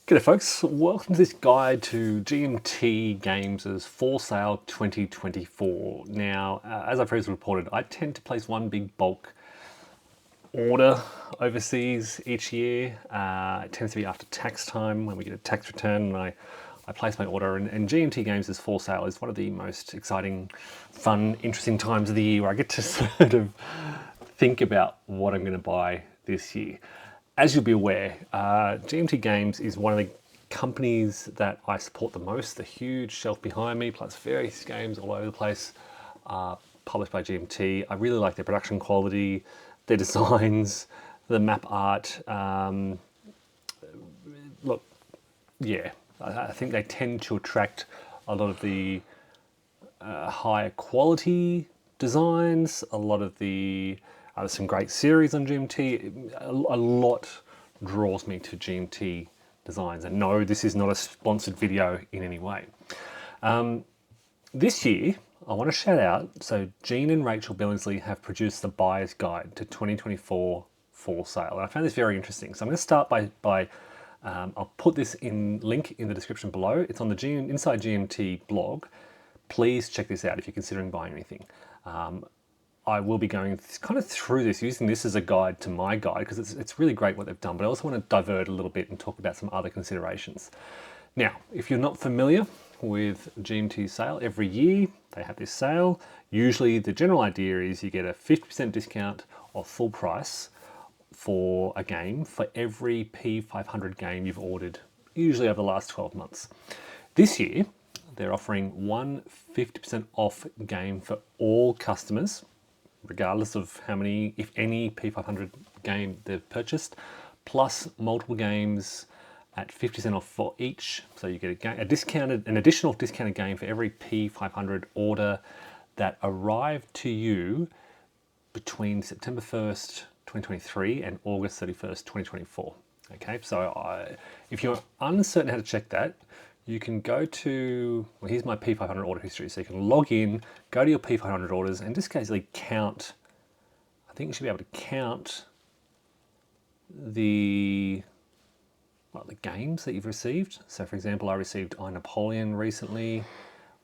G'day folks, welcome to this guide to GMT Games' Fall Sale 2024. Now, as I previously reported, I tend to place one big bulk order overseas each year. It tends to be after tax time when we get a tax return, and I place my order. And GMT Games' Fall Sale is one of the most exciting, fun, interesting times of the year where I get to sort of think about what I'm going to buy this year. As you'll be aware, GMT Games is one of the companies that I support the most. The huge shelf behind me, plus various games all over the place, published by GMT. I really like their production quality, their designs, the map art. Look, yeah, I think they tend to attract a lot of the higher quality designs, a lot of the there's some great series on GMT. A lot draws me to GMT designs. And no, this is not a sponsored video in any way. This year, I want to shout out, so Jean and Rachel Billingsley have produced the Buyer's Guide to 2024 Fall Sale. And I found this very interesting. So I'm going to start by I'll put this link in the description below. It's on the Inside GMT blog. Please check this out if you're considering buying anything. I will be going kind of through this, using this as a guide to my guide, because it's really great what they've done, but I also want to divert a little bit and talk about some other considerations. Now, if you're not familiar with GMT's sale, every year they have this sale. Usually the general idea is you get a 50% discount off full price for a game for every P500 game you've ordered, usually over the last 12 months. This year, they're offering one 50% off game for all customers, regardless of how many, if any, P500 game they've purchased, plus multiple games at 50% off for each. So you get an additional discounted game for every P500 order that arrived to you between September 1st, 2023 and August 31st, 2024. Okay, so if you're uncertain how to check that, you can go to, well, here's my P500 order history. So you can log in, go to your P500 orders, and just basically count. I think you should be able to count the games that you've received. So for example, I received I, Napoleon recently.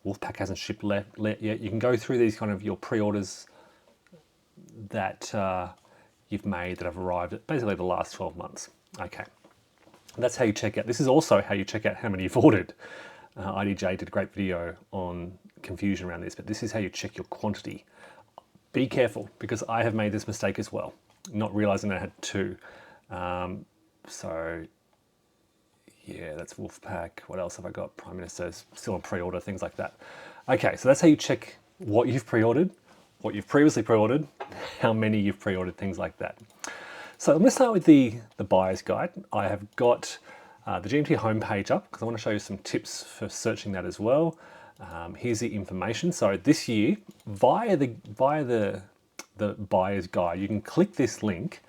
Wolfpack hasn't shipped yet. You can go through these kind of your pre-orders that you've made that have arrived at basically the last 12 months. Okay. That's how you check out. This is also how you check out how many you've ordered. IDJ did a great video on confusion around this, but this is how you check your quantity. Be careful, because I have made this mistake as well, not realizing I had two. So yeah, that's Wolfpack. What else have I got? Prime Minister's still on pre-order, things like that. Okay, so that's how you check what you've pre-ordered, what you've previously pre-ordered, how many you've pre-ordered, things like that. So I'm going to start with the buyer's guide. I have got the GMT homepage up because I want to show you some tips for searching that as well. Here's the information. So this year, via the buyer's guide, you can click this link,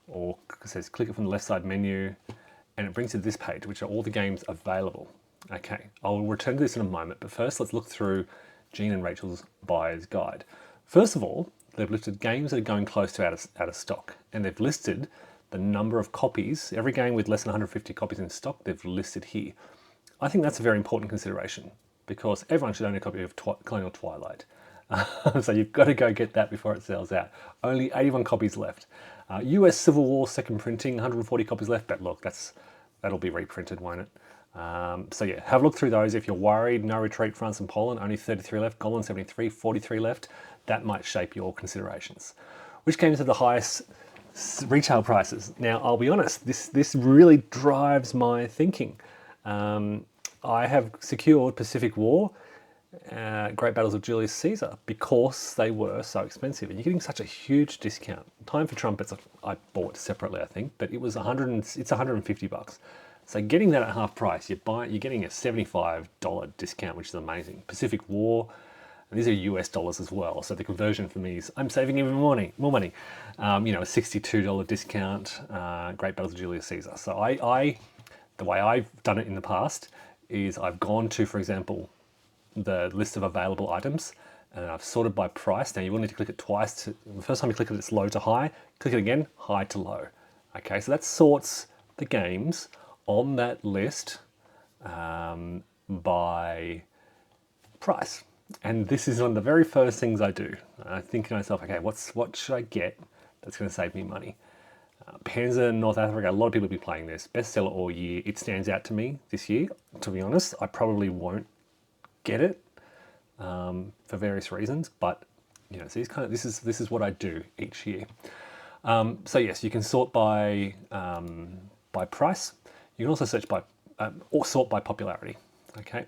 or it says click it from the left side menu, and it brings you to this page, which are all the games available. Okay, I'll return to this in a moment, but first let's look through Jean and Rachel's buyer's guide. First of all, they've listed games that are going close to out of stock, and they've listed the number of copies. Every game with less than 150 copies in stock, they've listed here. I think that's a very important consideration, because everyone should own a copy of Colonial Twilight. So you've got to go get that before it sells out. Only 81 copies left. US Civil War second printing, 140 copies left, but look, that'll be reprinted, won't it? So yeah, have a look through those. If you're worried, No Retreat, France and Poland, only 33 left. Golan 73, 43 left. That might shape your considerations. Which games have the highest retail prices? Now, I'll be honest, this really drives my thinking. I have secured Pacific War, Great Battles of Julius Caesar, because they were so expensive. And you're getting such a huge discount. Time for Trumpets, I bought separately, I think, but it was it's 150 bucks. So getting that at half price, you're getting a $75 discount, which is amazing. Pacific War, and these are US dollars as well. So the conversion for me is, I'm saving even more money. A $62 discount, Great Battles of Julius Caesar. So the way I've done it in the past is I've gone to, for example, the list of available items, and I've sorted by price. Now you will need to click it twice. The first time you click it, it's low to high. Click it again, high to low. Okay, so that sorts the games on that list by price. And this is one of the very first things I do. I think to myself, okay, what should I get that's going to save me money? Panzer North Africa, a lot of people will be playing this. Bestseller all year. It stands out to me this year. To be honest, I probably won't get it for various reasons, but you know, so this is what I do each year. So yes, you can sort by price. You can also search by or sort by popularity. Okay.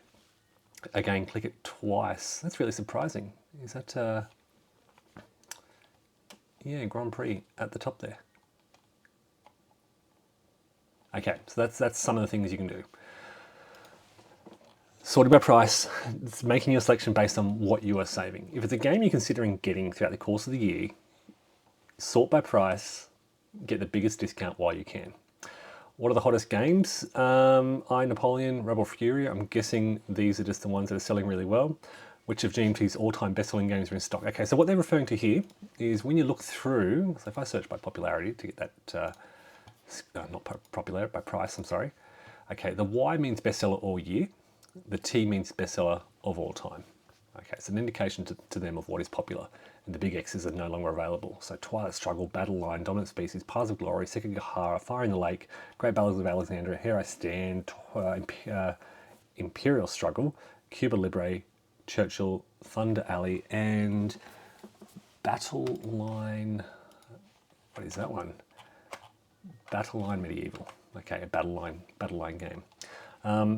Again, click it twice. That's really surprising. Is that yeah, Grand Prix at the top there. Okay, so that's some of the things you can do. Sorting by price, it's making your selection based on what you are saving. If it's a game you're considering getting throughout the course of the year, sort by price, get the biggest discount while you can. What are the hottest games? I, Napoleon, Rebel Fury. I'm guessing these are just the ones that are selling really well. Which of GMT's all-time best-selling games are in stock? Okay, so what they're referring to here is when you look through, so if I search by popularity to get that, not popularity, by price, I'm sorry. Okay, the Y means bestseller all year. The T means bestseller of all time. Okay, it's an indication to them of what is popular. And the big X's are no longer available. So Twilight Struggle, Battle Line, Dominant Species, Paths of Glory, Sekigahara, Fire in the Lake, Great Battles of Alexandria, Here I Stand, Imperial Struggle, Cuba Libre, Churchill, Thunder Alley, and Battle Line. What is that one? Battle Line Medieval. Okay, a Battle Line game.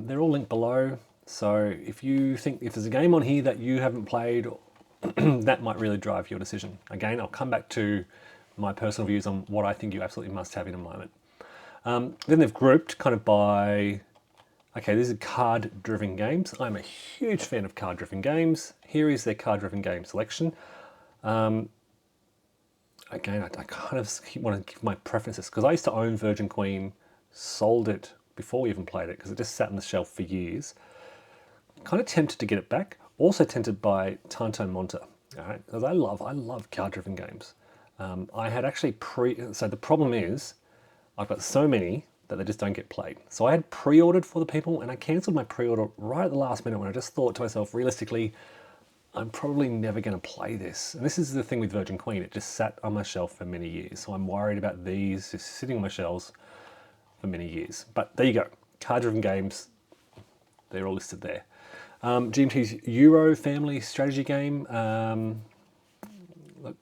They're all linked below. So if you think if there's a game on here that you haven't played, that might really drive your decision. Again, I'll come back to my personal views on what I think you absolutely must have in a moment. Then they've grouped kind of by, okay, these are card-driven games. I'm a huge fan of card-driven games. Here is their card-driven game selection. Again, I kind of want to give my preferences because I used to own Virgin Queen, sold it before we even played it because it just sat on the shelf for years. Kind of tempted to get it back. Also tempted by Tanto Monta, all right? Because I love card-driven games. I had actually so the problem is I've got so many that they just don't get played. So I had pre-ordered for the people and I cancelled my pre-order right at the last minute when I just thought to myself, realistically, I'm probably never going to play this. And this is the thing with Virgin Queen. It just sat on my shelf for many years. So I'm worried about these just sitting on my shelves for many years. But there you go. Card-driven games, they're all listed there. GMT's Euro family strategy game. Look,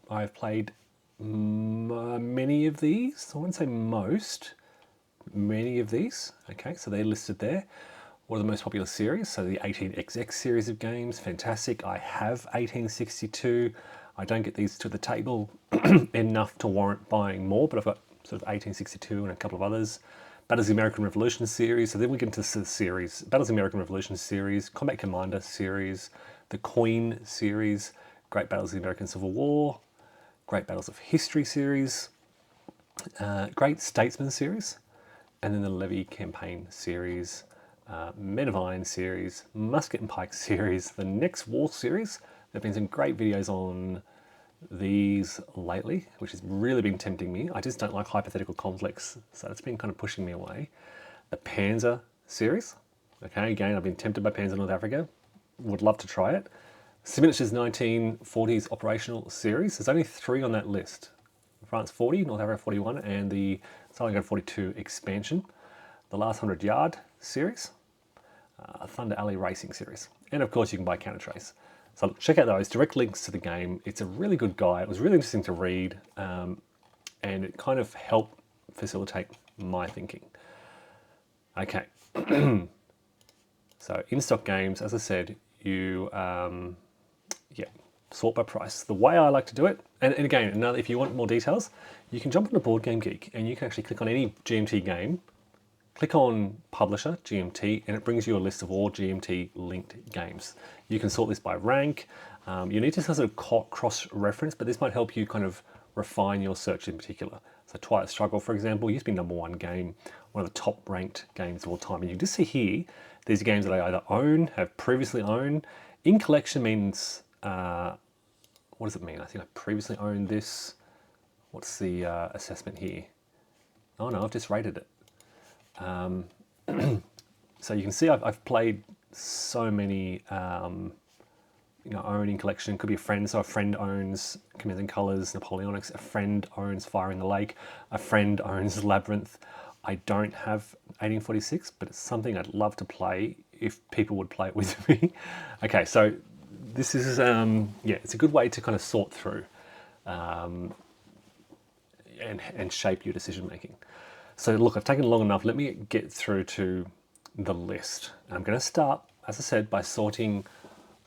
I've played many of these. I wouldn't say most. Many of these. Okay, so they're listed there. What are the most popular series? So the 18XX series of games, fantastic. I have 1862. I don't get these to the table enough to warrant buying more, but I've got sort of 1862 and a couple of others. Battles of the American Revolution series. So then we get into the series. Battles of the American Revolution series, Combat Commander series, the Queen series, Great Battles of the American Civil War, Great Battles of History series, Great Statesman series, and then the Levy Campaign series, Men of Iron series, Musket and Pike series, the Next War series. There have been some great videos on these lately, which has really been tempting me. I just don't like hypothetical conflicts, so it's been kind of pushing me away. The Panzer series. Okay, again, I've been tempted by Panzer North Africa. Would love to try it. Simonish's 1940s operational series. There's only 3 on that list. France 40, North Africa 41, and the Stalingrad 42 expansion. The Last 100 Yard series. Thunder Alley Racing series. And of course you can buy Counter Trace. So check out those, direct links to the game. It's a really good guide. It was really interesting to read, and it kind of helped facilitate my thinking. Okay. So in-stock games, as I said, you sort by price. The way I like to do it, and again, if you want more details, you can jump onto Board Game Geek and you can actually click on any GMT game, click on Publisher, GMT, and it brings you a list of all GMT linked games. You can sort this by rank. You need to sort of cross-reference, but this might help you kind of refine your search in particular. So Twilight Struggle, for example, used to be #1 game, one of the top ranked games of all time. And you can just see here, these are games that I either own, have previously owned. In collection means, what does it mean? I think I previously owned this. What's the assessment here? Oh no, I've just rated it. So you can see I've played so many, owning collection. Could be a friend. So a friend owns Commands and Colors, Napoleonics. A friend owns Fire in the Lake. A friend owns Labyrinth. I don't have 1846, but it's something I'd love to play if people would play it with me. Okay, so this is, it's a good way to kind of sort through and shape your decision making. So look, I've taken long enough. Let me get through to the list. And I'm going to start, as I said, by sorting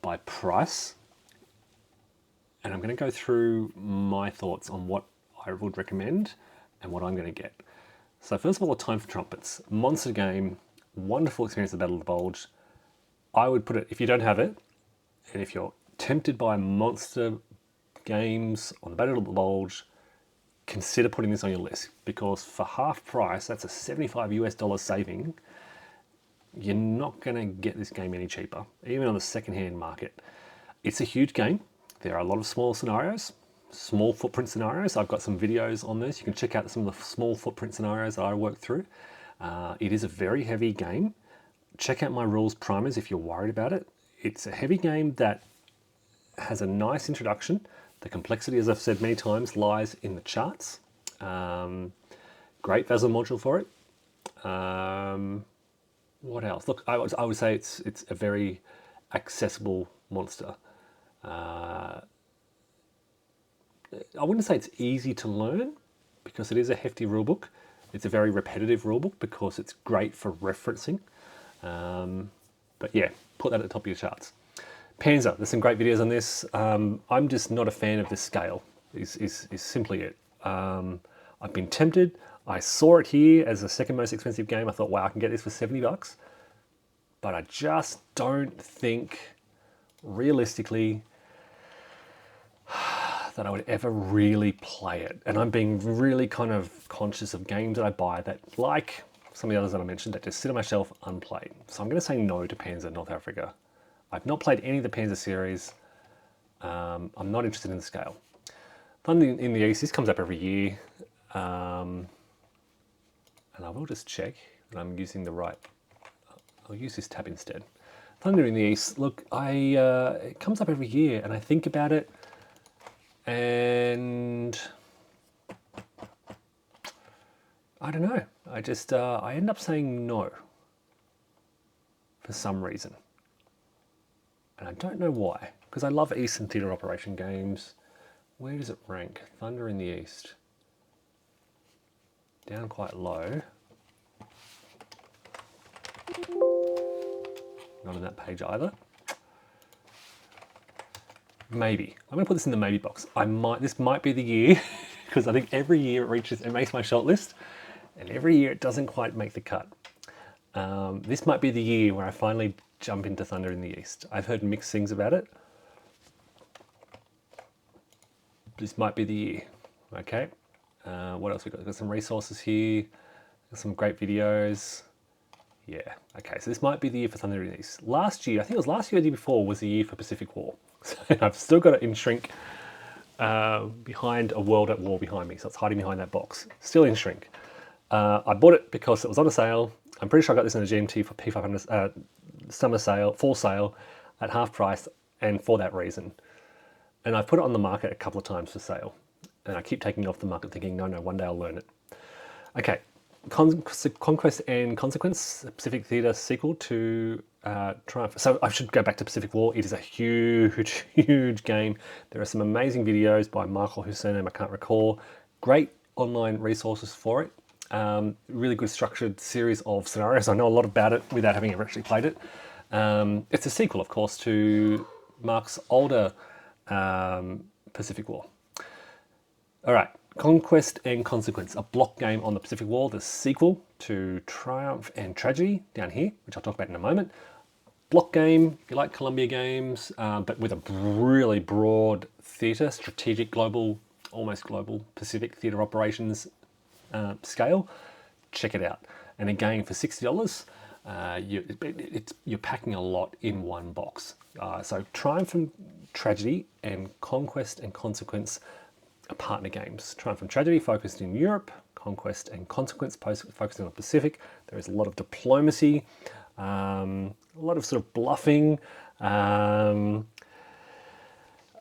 by price. And I'm going to go through my thoughts on what I would recommend and what I'm going to get. So first of all, Time for Trumpets. Monster game, wonderful experience at Battle of the Bulge. I would put it, if you don't have it, and if you're tempted by monster games on the Battle of the Bulge, consider putting this on your list, because for half price, that's a $75 saving. You're not going to get this game any cheaper, even on the second-hand market. It's a huge game. There are a lot of small scenarios, small footprint scenarios. I've got some videos on this. You can check out some of the small footprint scenarios that I worked through. It is a very heavy game. Check out my rules primers if you're worried about it. It's a heavy game that has a nice introduction. The complexity, as I've said many times, lies in the charts. Great Vassal module for it. What else? Look, I would say it's a very accessible monster. I wouldn't say it's easy to learn, because it is a hefty rulebook. It's a very repetitive rulebook because it's great for referencing. But yeah, put that at the top of your charts. Panzer, there's some great videos on this. I'm just not a fan of the scale, is simply it. I've been tempted. I saw it here as the second most expensive game. I thought, wow, I can get this for $70. But I just don't think, realistically, that I would ever really play it. And I'm being really kind of conscious of games that I buy that, like some of the others that I mentioned, that just sit on my shelf unplayed. So I'm going to say no to Panzer North Africa. I've not played any of the Panzer series. I'm not interested in the scale. Thunder in the East, this comes up every year. And I will just check that I'm using the right, I'll use this tab instead. Thunder in the East, look, it comes up every year and I think about it, and I don't know. I end up saying no for some reason. And I don't know why, because I love Eastern Theatre Operation games. Where does it rank? Thunder in the East. Down quite low. Not on that page either. Maybe. I'm going to put this in the maybe box. This might be the year, because I think every year it makes my shortlist, and every year it doesn't quite make the cut. This might be the year where I finally jump into Thunder in the East. I've heard mixed things about it. This might be the year. Okay. What else we got? We've got some resources here. Some great videos. Yeah. Okay. So this might be the year for Thunder in the East. Last year, I think it was last year or the year before, was the year for Pacific War. So I've still got it in shrink behind a World at War behind me. So it's hiding behind that box. Still in shrink. I bought it because it was on a sale. I'm pretty sure I got this in a GMT for P500 summer sale, fall sale at half price, and for that reason. And I've put it on the market a couple of times for sale. And I keep taking it off the market thinking, no, one day I'll learn it. Okay, Conquest and Consequence, a Pacific Theatre sequel to Triumph. So I should go back to Pacific War. It is a huge, huge game. There are some amazing videos by Michael, whose surname I can't recall. Great online resources for it. Really good structured series of scenarios. I know a lot about it without having ever actually played it. It's a sequel, of course, to Mark's older Pacific War. All right, Conquest and Consequence, a block game on the Pacific War, the sequel to Triumph and Tragedy down here, which I'll talk about in a moment. Block game, if you like Columbia games, but with a really broad theatre, strategic, global, almost global Pacific theatre operations scale. Check it out. And again, for $60, you're packing a lot in one box. So Triumph and Tragedy and Conquest and Consequence, partner games. Triumph and Tragedy focused in Europe, Conquest and Consequence focusing on the Pacific. There is a lot of diplomacy, a lot of sort of bluffing.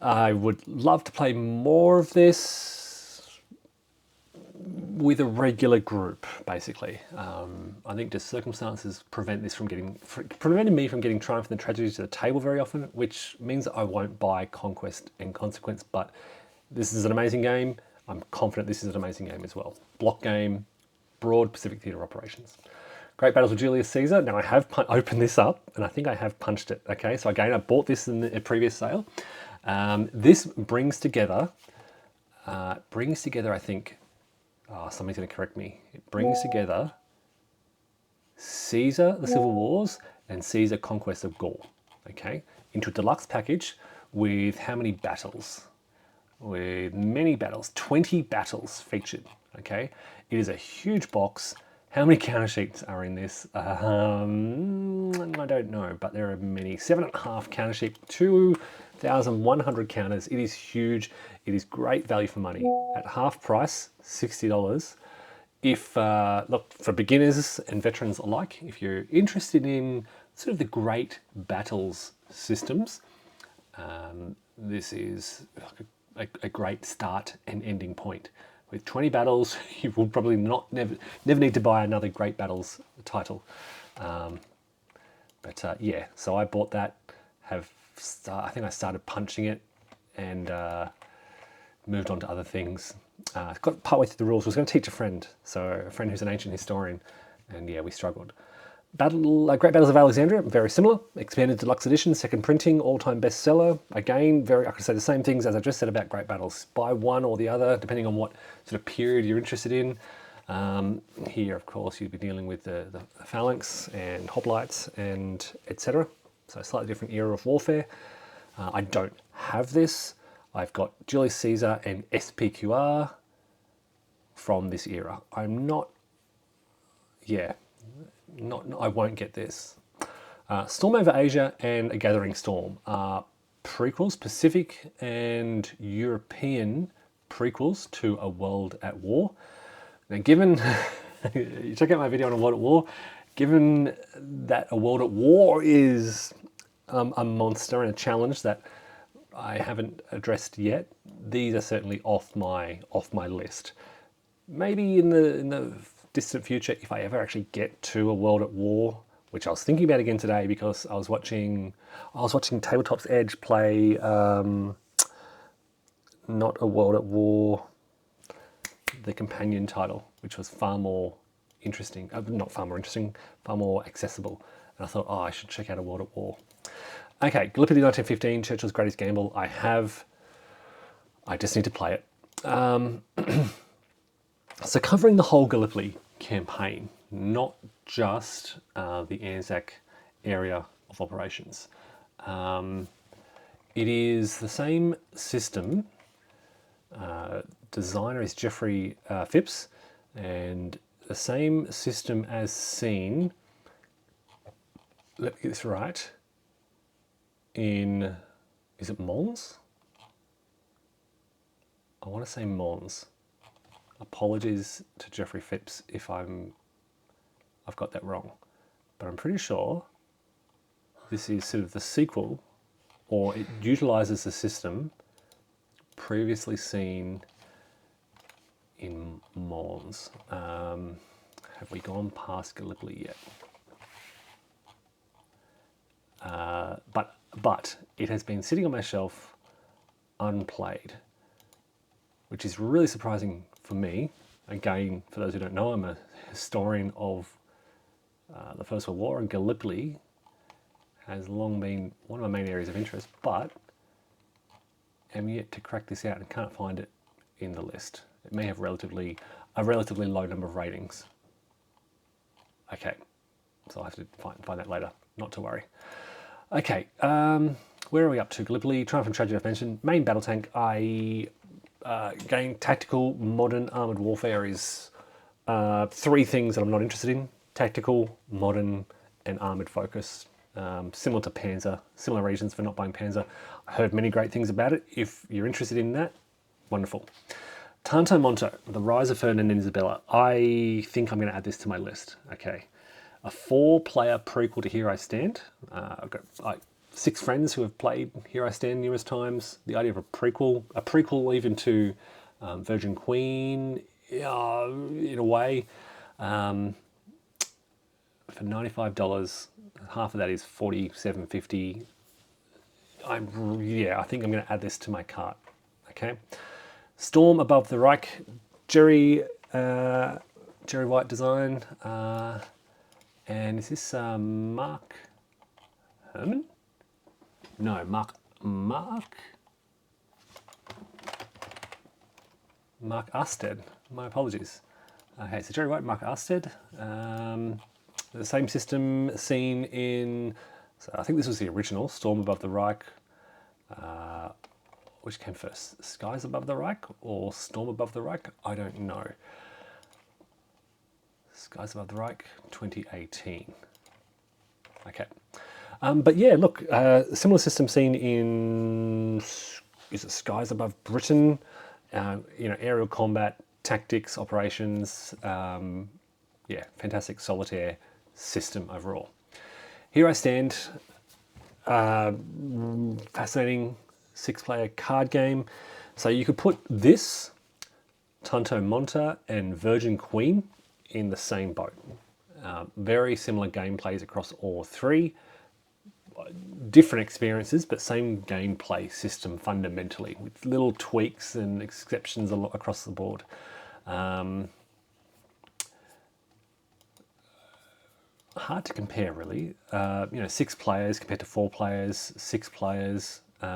I would love to play more of this with a regular group, basically. I think just circumstances prevented me from getting Triumph and Tragedy to the table very often, which means that I won't buy Conquest and Consequence, but this is an amazing game. I'm confident this is an amazing game as well. Block game, broad Pacific Theatre operations. Great Battles of Julius Caesar. Now I have opened this up, and I think I have punched it. Okay, so again, I bought this in a previous sale. This brings together, I think, somebody's going to correct me. It brings together Caesar, the Civil Wars, and Caesar, Conquest of Gaul, okay, into a deluxe package with how many battles? With many battles, 20 battles featured, okay? It is a huge box. How many counter sheets are in this? I don't know, but there are many. 7.5 counter sheet, 2,100 counters. It is huge. It is great value for money. At half price, $60. If, look, for beginners and veterans alike, if you're interested in sort of the great battles systems, this is a great start and ending point. With 20 battles, you will probably never need to buy another Great Battles title. Yeah, so I bought that. I think I started punching it and moved on to other things. Got partway through the rules. I was going to teach a friend who's an ancient historian, and yeah, we struggled. Great Battles of Alexandria, very similar. Expanded deluxe edition, second printing, all-time bestseller. Again, I could say the same things as I just said about Great Battles. Buy one or the other, depending on what sort of period you're interested in. Here, of course, you'd be dealing with the phalanx and hoplites and etc. So a slightly different era of warfare. I don't have this. I've got Julius Caesar and SPQR from this era. I won't get this. Storm Over Asia and A Gathering Storm are prequels, Pacific and European prequels to A World at War. Now, given, you check out my video on A World at War, given that A World at War is a monster and a challenge that I haven't addressed yet, these are certainly off my list. Maybe in the distant future, if I ever actually get to A World at War, which I was thinking about again today because I was watching Tabletop's Edge play not A World at War, the companion title, which was far more interesting, far more accessible. And I thought, I should check out A World at War. Okay, Gallipoli 1915, Churchill's Greatest Gamble. I just need to play it. So covering the whole Gallipoli campaign, not just the Anzac area of operations. It is the same system. Designer is Geoffrey Phipps, and the same system as seen, let me get this right, in, is it Mons? I want to say Mons. Apologies to Geoffrey Phipps if I've got that wrong, but I'm pretty sure this is sort of the sequel, or it utilizes the system previously seen in Mons. Have we gone past Gallipoli yet? But it has been sitting on my shelf unplayed, which is really surprising for me. Again, for those who don't know, I'm a historian of the First World War, and Gallipoli has long been one of my main areas of interest, but am yet to crack this out and can't find it in the list. It may have a relatively low number of ratings. Okay, so I'll have to find that later, not to worry. Okay, where are we up to? Gallipoli, Triumph and Tragedy I've mentioned. Main battle tank, again, tactical, modern, armoured warfare is three things that I'm not interested in. Tactical, modern, and armoured focus. Similar to Panzer, similar reasons for not buying Panzer. I heard many great things about it. If you're interested in that, Wonderful. Tanto Monto, The Rise of Ferdinand and Isabella. I think I'm going to add this to my list. Okay. A 4-player prequel to Here I Stand. I've got like 6 friends who have played Here I Stand numerous times. The idea of a prequel even to Virgin Queen, in a way, for $95, half of that is $47.50. I think I'm going to add this to my cart. Okay. Storm Above the Reich, Jerry White design, and is this Mark Herman? No, Mark Arsted. My apologies. Okay, so Jerry White, Mark Arsted. The same system seen in, so I think this was the original, Storm Above the Reich. Which came first, Skies Above the Reich or Storm Above the Reich? I don't know. Skies Above the Reich, 2018. Okay. But yeah, look, similar system seen in, is it Skies Above Britain? Aerial combat, tactics, operations. Yeah, fantastic solitaire system overall. Here I Stand, fascinating 6-player card game. So you could put this, Tanto Monta, and Virgin Queen in the same boat. Very similar gameplays across all 3. Different experiences, but same gameplay system fundamentally, with little tweaks and exceptions across the board. Hard to compare, really. 6 players compared to 4 players, 6 players. Here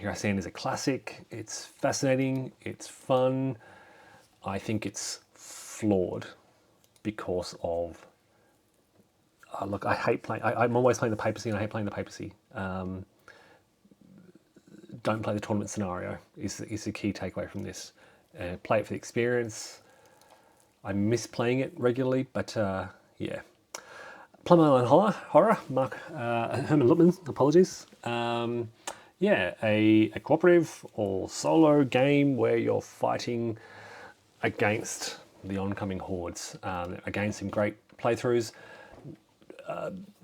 I Stand is a classic. It's fascinating. It's fun. I think it's flawed because of. Look, I hate playing. I'm always playing the papacy, and I hate playing the papacy. Don't play the tournament scenario. Is the key takeaway from this? Play it for the experience. I miss playing it regularly, but yeah. Plum Island Horror, Mark Herman Lutman, apologies. Yeah, a cooperative or solo game where you're fighting against the oncoming hordes. Again, some great playthroughs.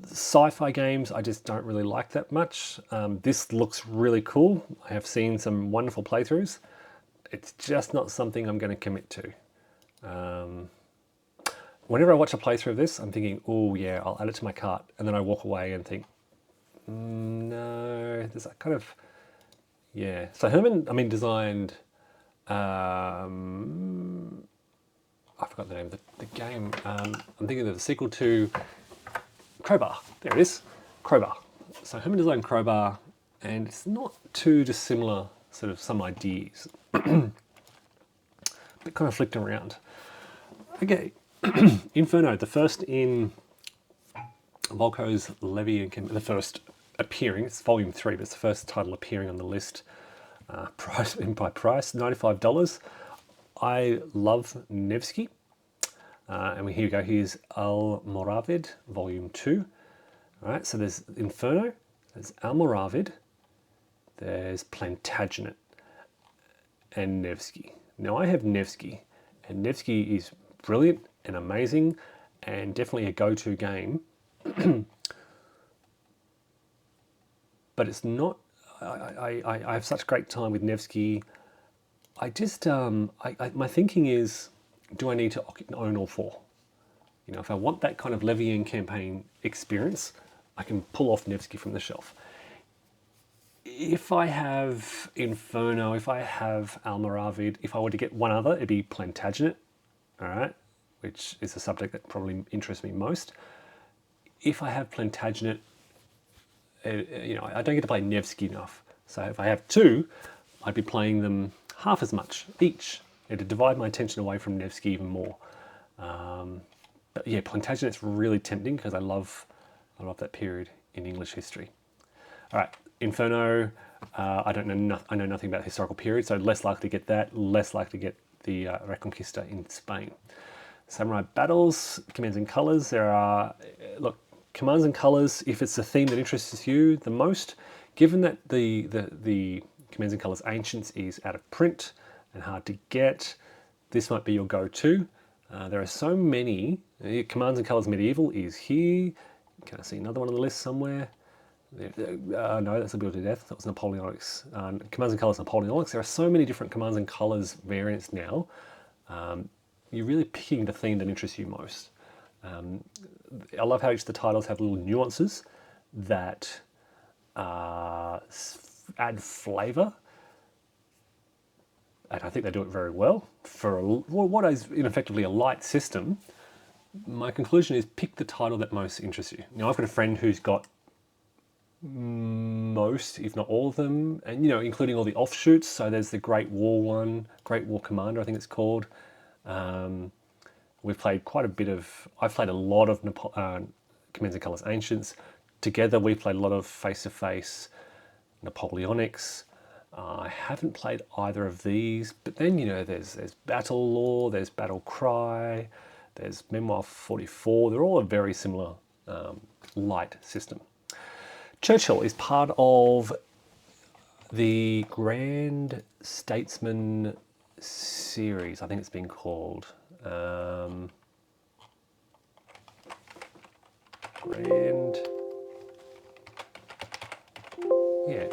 Sci-fi games, I just don't really like that much. This looks really cool. I have seen some wonderful playthroughs. It's just not something I'm going to commit to. Whenever I watch a playthrough of this, I'm thinking, oh yeah, I'll add it to my cart. And then I walk away and think, no, there's that kind of, yeah. So Herman, designed, I forgot the name of the game. I'm thinking of the sequel to Crowbar. There it is, Crowbar. So Herman designed Crowbar, and it's not too dissimilar, sort of some ideas, but kind of flicked around. Okay, Inferno, the first in Volko's Levy and the first appearing. It's volume 3, but it's the first title appearing on the list. Price by price, $95. I love Nevsky. And here we go. Here's Almoravid, volume 2. All right, so there's Inferno, there's Almoravid, there's Plantagenet, and Nevsky. Now I have Nevsky, and Nevsky is brilliant and amazing, and definitely a go-to game. But it's not. I have such great time with Nevsky. I just my thinking is, do I need to own all 4? If I want that kind of Levian campaign experience, I can pull off Nevsky from the shelf. If I have Inferno, if I have Almoravid, if I were to get one other, it'd be Plantagenet, all right, which is a subject that probably interests me most. If I have Plantagenet, I don't get to play Nevsky enough. So if I have 2, I'd be playing them half as much each. It'd divide my attention away from Nevsky even more. But yeah, Plantagenet's really tempting because I love that period in English history. All right, Inferno. I know nothing about the historical period, so less likely to get that. Less likely to get the Reconquista in Spain. Samurai Battles, Commands and Colors. There are Commands and Colors. If it's the theme that interests you the most, given that the Commands and Colors Ancients is out of print and hard to get. This might be your go-to. There are so many. Commands and Colors Medieval is here. Can I see another one on the list somewhere? No, that's Ability to Death. That was Napoleonics. Commands and Colors Napoleonics. There are so many different Commands and Colors variants now. You're really picking the theme that interests you most. I love how each of the titles have little nuances that add flavour, and I think they do it very well. For what is effectively a light system, my conclusion is pick the title that most interests you. Now, I've got a friend who's got most, if not all of them, and including all the offshoots. So there's the Great War one, Great War Commander, I think it's called. We've played quite a bit of. I've played a lot of Commands and Colors Ancients. Together, we've played a lot of face-to-face Napoleonics. I haven't played either of these, but then there's Battle Law, there's Battle Cry, there's Memoir 44. They're all a very similar light system. Churchill is part of the Grand Statesman series, I think it's been called.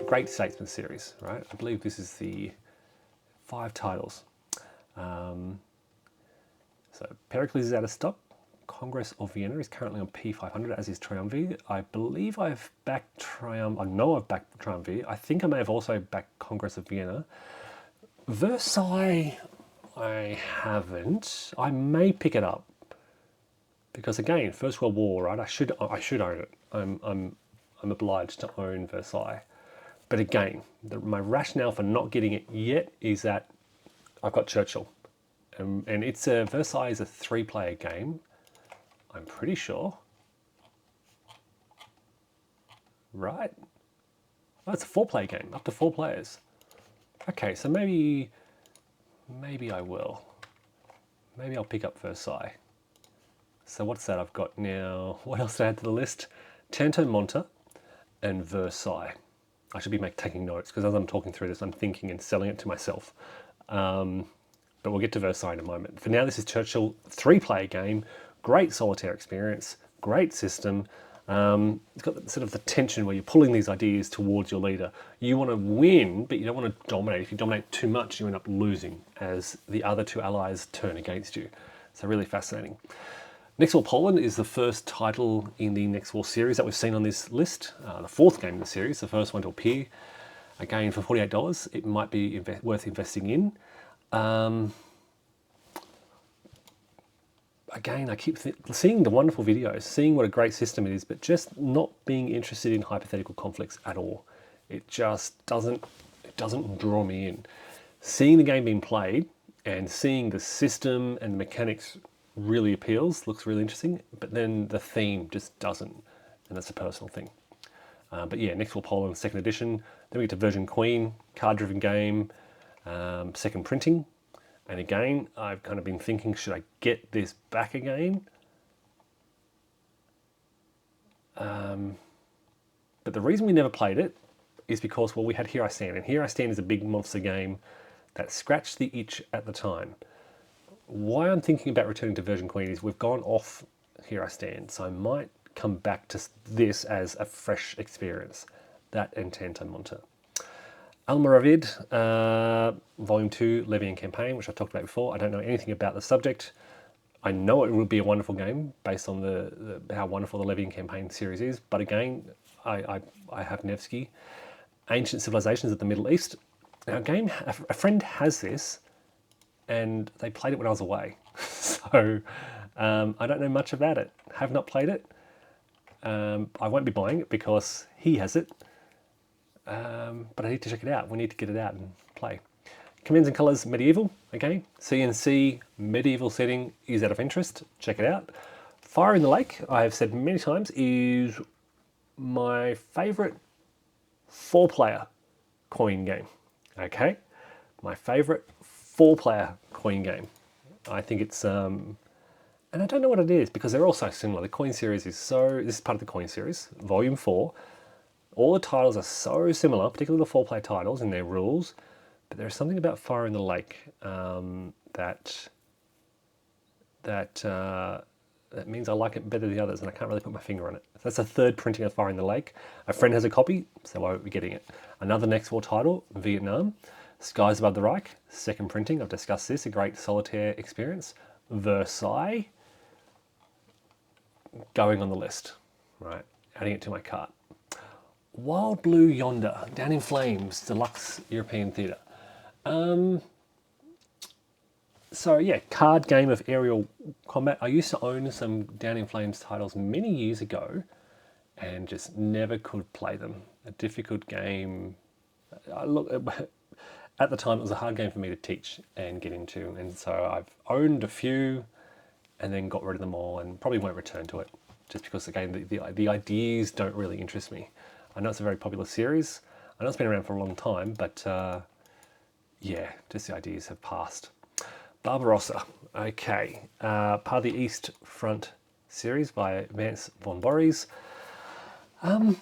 Great Statesman series, right? I believe this is the 5 titles. So Pericles is out of stock. Congress of Vienna is currently on P500, as is Triumvir. I believe I've backed Triumph. I know I've backed Triumvir. I think I may have also backed Congress of Vienna. Versailles, I haven't. I may pick it up because again, First World War, right? I should own it. I'm obliged to own Versailles. But again, my rationale for not getting it yet is that I've got Churchill, and Versailles is a 3-player game. I'm pretty sure, right? Oh, it's a 4-player game, up to 4 players. Okay, so maybe I will. Maybe I'll pick up Versailles. So what's that I've got now? What else did I add to the list? Tanto Monta and Versailles. I should be taking notes because as I'm talking through this, I'm thinking and selling it to myself. But we'll get to Versailles in a moment. For now, this is Churchill, 3-player game, great solitaire experience, great system. It's got sort of the tension where you're pulling these ideas towards your leader. You want to win, but you don't want to dominate. If you dominate too much, you end up losing as the other 2 allies turn against you. So really fascinating. Next War Poland is the first title in the Next War series that we've seen on this list. The 4th game in the series, the first one to appear. Again, for $48, it might be worth investing in. Again, I keep seeing the wonderful videos, seeing what a great system it is, but just not being interested in hypothetical conflicts at all. It just doesn't draw me in. Seeing the game being played and seeing the system and the mechanics really appeals, looks really interesting, but then the theme just doesn't, and that's a personal thing. But yeah, Next War Poland, 2nd edition. Then we get to Virgin Queen, card-driven game, 2nd printing. And again, I've kind of been thinking, should I get this back again? But the reason we never played it is because, well, we had Here I Stand, and Here I Stand is a big monster game that scratched the itch at the time. Why I'm thinking about returning to Virgin Queen is we've gone off Here I Stand, so I might come back to this as a fresh experience. That and Tanto Monta. Almoravid, Volume 2, Levian Campaign, which I've talked about before. I don't know anything about the subject. I know it will be a wonderful game based on how wonderful the Levian Campaign series is, but again, I have Nevsky. Ancient Civilizations of the Middle East. Now, a friend has this, and they played it when I was away. So I don't know much about it. Have not played it. I won't be buying it because he has it. But I need to check it out. We need to get it out and play. Commands and Colors Medieval. Again, CNC medieval setting is out of interest. Check it out. Fire in the Lake, I have said many times, is my favourite 4-player coin game. Okay? My favourite 4-player coin game. I think it's, and I don't know what it is because they're all so similar. The coin series is this is part of the coin series, Volume 4. All the titles are so similar, particularly the 4-player titles and their rules, but there's something about Fire in the Lake that means I like it better than the others, and I can't really put my finger on it. So that's a third printing of Fire in the Lake. A friend has a copy, so I won't be getting it. Another next war title, Vietnam. Skies Above the Reich, second printing. I've discussed this, a great solitaire experience. Versailles, going on the list, right? Adding it to my cart. Wild Blue Yonder, Down in Flames, Deluxe European Theatre. So yeah, card game of aerial combat. I used to own some Down in Flames titles many years ago and just never could play them. A difficult game. Look, at the time it was a hard game for me to teach and get into, and so I've owned a few and then got rid of them all and probably won't return to it just because again the ideas don't really interest me. I know it's a very popular series. I know it's been around for a long time, but yeah, just the ideas have passed. Barbarossa, okay. Part of the East Front series by Vance von Borries. I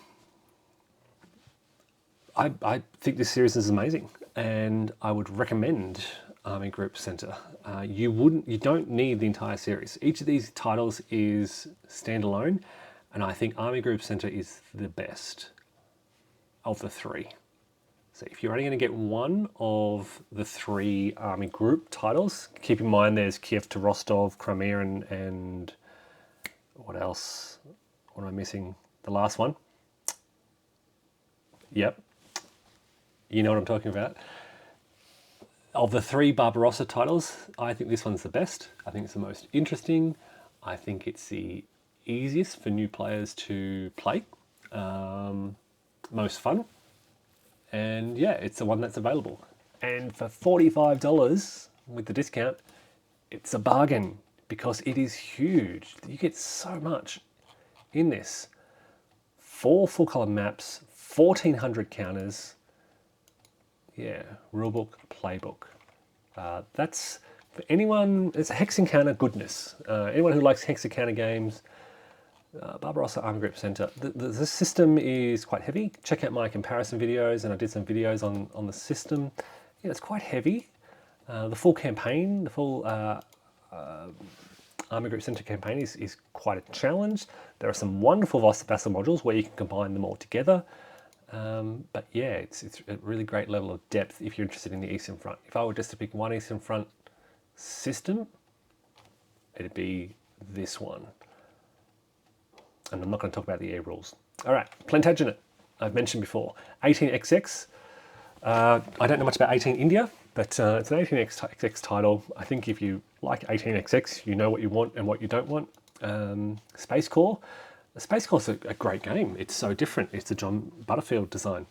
think this series is amazing, and I would recommend Army Group Center. You don't need the entire series. Each of these titles is standalone, and I think Army Group Center is the best of the three. So if you're only going to get one of the three Army Group titles, keep in mind there's Kiev to Rostov, Crimea, and what else? What am I missing? The last one. Yep. You know what I'm talking about. Of the three Barbarossa titles, I think this one's the best. I think it's the most interesting. I think it's the easiest for new players to play. Most fun. And yeah, it's the one that's available. And for $45 with the discount, it's a bargain because it is huge. You get so much in this. 4 full color maps, 1,400 counters. Yeah, rulebook, playbook. That's for anyone. It's a hex encounter goodness. Anyone who likes hex encounter games. Barbarossa Army Group Center. The system is quite heavy. Check out my comparison videos, and I did some videos on the system. Yeah, it's quite heavy. The full campaign, the full Army Group Center campaign is quite a challenge. There are some wonderful vassal modules where you can combine them all together. But yeah, it's a really great level of depth if you're interested in the Eastern Front. If I were just to pick one Eastern Front system, it'd be this one. And I'm not going to talk about the air rules. All right, Plantagenet, I've mentioned before. 18XX. I don't know much about 18 India, but it's an 18XX title. I think if you like 18XX, you know what you want and what you don't want. Space Corps. The Space Corps is a great game. It's so different. It's the John Butterfield design.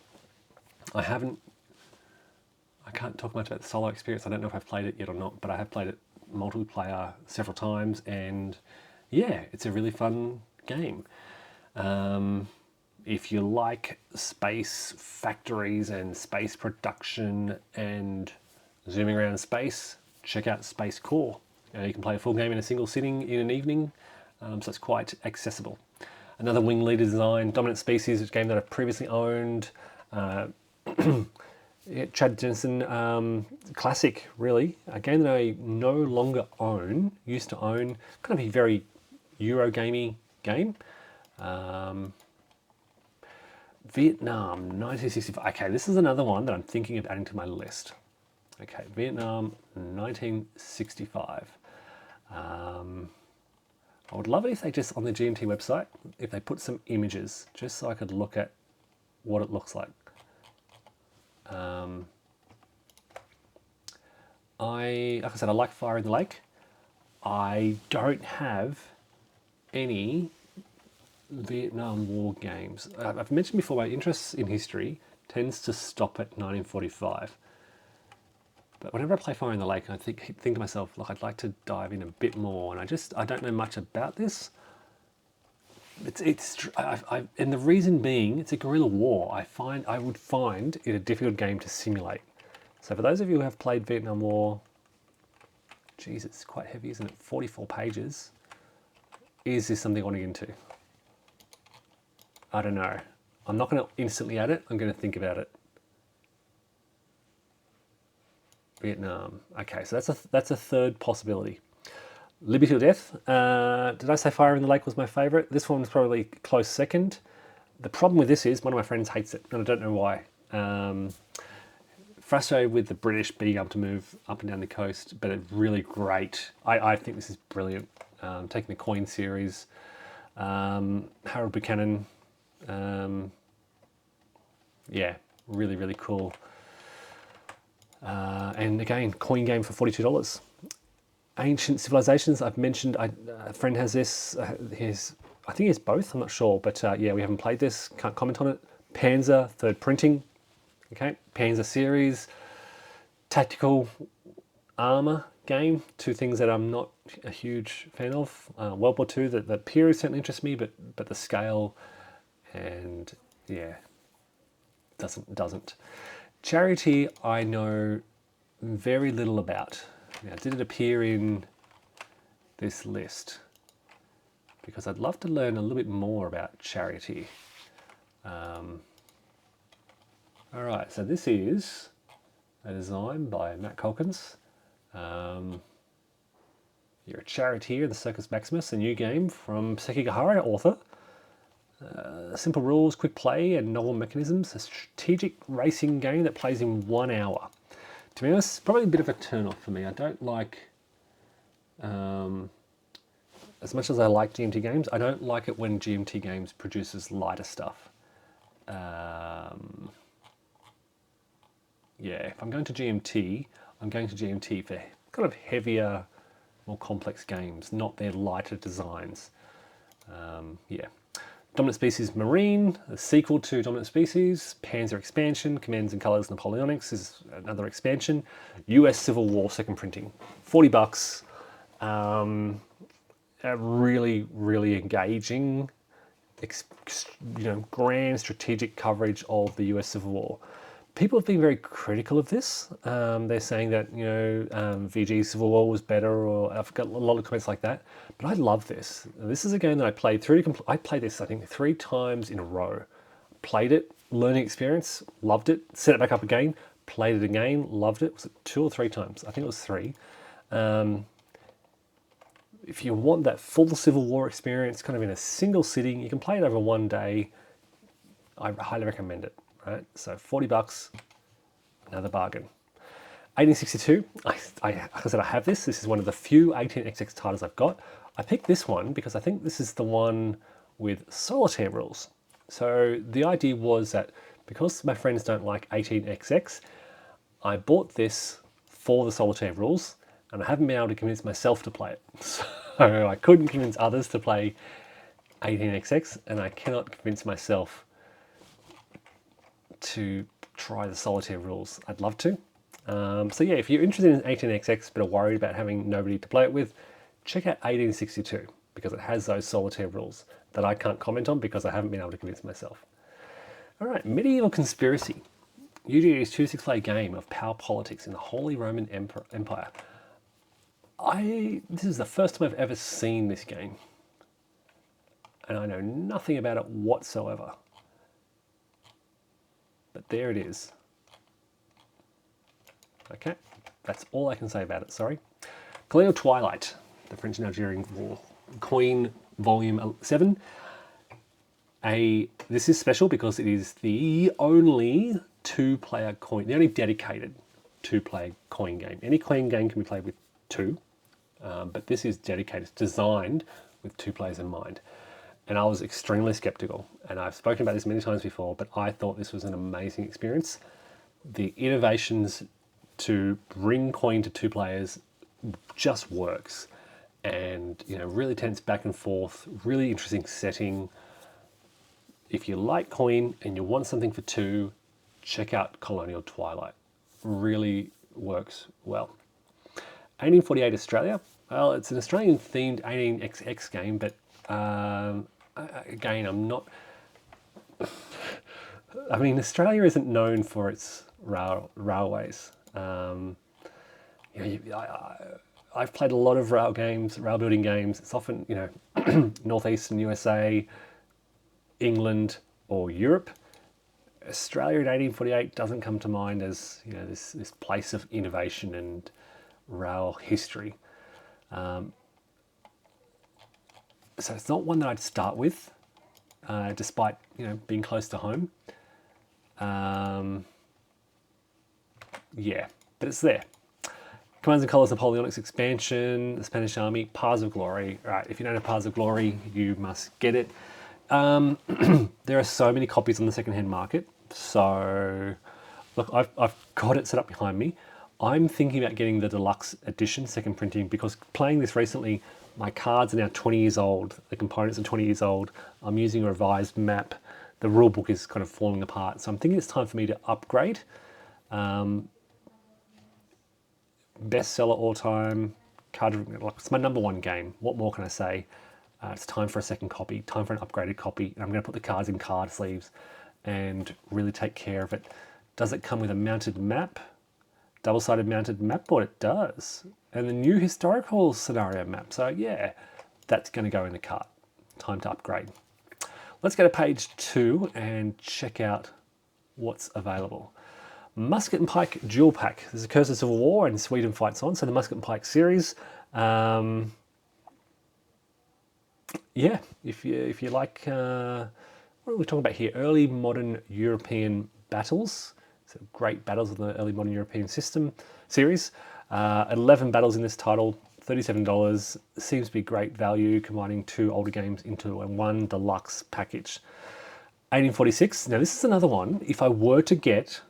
I can't talk much about the solo experience. I don't know if I've played it yet or not, but I have played it multiplayer several times, and yeah, it's a really fun game. If you like space factories and space production and zooming around space, check out Space Corps. You can play a full game in a single sitting in an evening, so it's quite accessible. Another wing leader design, Dominant Species, a game that I've previously owned. Chad Jensen, classic, really. A game that I no longer own, used to own, kind of a very Eurogamey game. Vietnam, 1965. Okay, this is another one that I'm thinking of adding to my list. Okay, Vietnam, 1965. I would love it if they just, on the GMT website, if they put some images, just so I could look at what it looks like. Like I said, I like Fire in the Lake. I don't have any Vietnam War games. I've mentioned before, my interest in history tends to stop at 1945. But whenever I play Fire in the Lake, I think to myself, look, I'd like to dive in a bit more, and I don't know much about this. And the reason being, it's a guerrilla war. I would find it a difficult game to simulate. So for those of you who have played Vietnam War, geez, it's quite heavy, isn't it? 44 pages. Is this something I want to get into? I don't know. I'm not going to instantly add it. I'm going to think about it. Vietnam. Okay, so that's a third possibility. Liberty or Death. Did I say Fire in the Lake was my favourite? This one was probably close second. The problem with this is one of my friends hates it, and I don't know why. Frustrated with the British being able to move up and down the coast, but it's really great. I think this is brilliant. Taking the coin series, Harold Buchanan, yeah, really, really cool. And again, coin game for $42. Ancient Civilizations, I've mentioned, a friend has this, I think he has both, I'm not sure, but yeah, we haven't played this, can't comment on it. Panzer, third printing, okay, Panzer series, tactical armour game, two things that I'm not a huge fan of. World War II, the period certainly interests me, but the scale, and yeah, doesn't. Charity, I know very little about. Now, did it appear in this list? Because I'd love to learn a little bit more about Charity. All right, so this is a design by Matt Calkins. You're a charioteer, the Circus Maximus, a new game from Sekigahara, author. Simple rules, quick play, and novel mechanisms. A strategic racing game that plays in 1 hour. To be honest, probably a bit of a turn-off for me. I don't like, as much as I like GMT games, I don't like it when GMT games produces lighter stuff. Yeah, if I'm going to GMT, I'm going to GMT for kind of heavier, more complex games, not their lighter designs. Yeah. Dominant Species Marine, a sequel to Dominant Species. Panzer Expansion, Commands and Colors Napoleonics is another expansion. US Civil War second printing, $40. A really, really engaging, grand strategic coverage of the US Civil War. People have been very critical of this. They're saying that VG Civil War was better, or I've got a lot of comments like that. But I love this. This is a game that I played through. I played this, I think, 3 times in a row. Played it, learning experience, loved it. Set it back up again, played it again, loved it. Was it 2 or 3 times? I think it was 3. If you want that full Civil War experience, kind of in a single sitting, you can play it over 1 day. I highly recommend it. Right, so $40, another bargain. 1862, like I said, I have this. This is one of the few 18xx titles I've got. I picked this one because I think this is the one with solitaire rules. So the idea was that because my friends don't like 18xx, I bought this for the solitaire rules, and I haven't been able to convince myself to play it. So I couldn't convince others to play 18xx, and I cannot convince myself to try the solitaire rules. I'd love to. So yeah, if you're interested in 18xx but are worried about having nobody to play it with, check out 1862 because it has those solitaire rules that I can't comment on because I haven't been able to convince myself. All right, Medieval Conspiracy. UGA's 2-6-play game of power politics in the Holy Roman Empire. This is the first time I've ever seen this game, and I know nothing about it whatsoever. But there it is. Okay, that's all I can say about it, sorry. Colonial Twilight, the French and Algerian War. Coin Volume 7. This is special because it is the only 2-player coin, the only dedicated 2-player coin game. Any coin game can be played with 2, but this is dedicated, it's designed with 2 players in mind. And I was extremely skeptical, and I've spoken about this many times before, but I thought this was an amazing experience. The innovations to bring coin to 2 players just works, and really tense back and forth, really interesting setting. If you like coin and you want something for 2, check out Colonial Twilight. Really works well. 1848 Australia. Well, it's an Australian themed 18xx game, but again, I'm not. I mean, Australia isn't known for its railways. I've played a lot of rail building games. It's often, northeastern USA, England, or Europe. Australia in 1848 doesn't come to mind as this place of innovation and rail history. So it's not one that I'd start with, despite being close to home. Yeah, but it's there. Commands and Colors Napoleonics expansion, the Spanish Army, Paths of Glory. All right, if you don't have Paths of Glory, you must get it. There are so many copies on the secondhand market. So, look, I've got it set up behind me. I'm thinking about getting the deluxe edition, second printing, because playing this recently, my cards are now 20 years old. The components are 20 years old. I'm using a revised map. The rulebook is kind of falling apart. So I'm thinking it's time for me to upgrade. Bestseller all time. It's my number one game. What more can I say? It's time for a second copy, time for an upgraded copy. And I'm going to put the cards in card sleeves and really take care of it. Does it come with a mounted map? Double-sided mounted map board? It does. And the new historical scenario map. So yeah, that's going to go in the cart. Time to upgrade. Let's go to page 2 and check out what's available. Musket and Pike Dual Pack. There's a Curse of Civil War and Sweden Fights On. So the Musket and Pike series. Yeah, if you like, what are we talking about here? Early modern European battles. So great battles of the early modern European system series. 11 battles in this title, $37. Seems to be great value, combining 2 older games into a 1 deluxe package. 1846. Now this is another one. If I were to get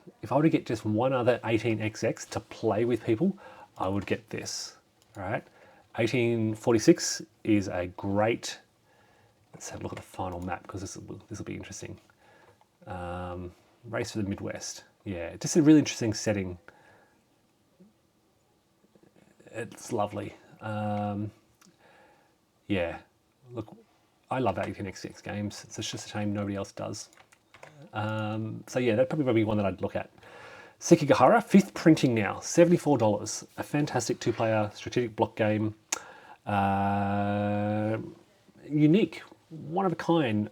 just one other 18XX to play with people, I would get this. All right. 1846 is a great. Let's have a look at the final map because this will be interesting. Race for the Midwest. Yeah, just a really interesting setting. It's lovely. Yeah, look, I love 18XX games. It's just a shame nobody else does. So yeah, that'd probably be one that I'd look at. Sekigahara, 5th printing now, $74. A fantastic 2-player strategic block game. Unique, one of a kind,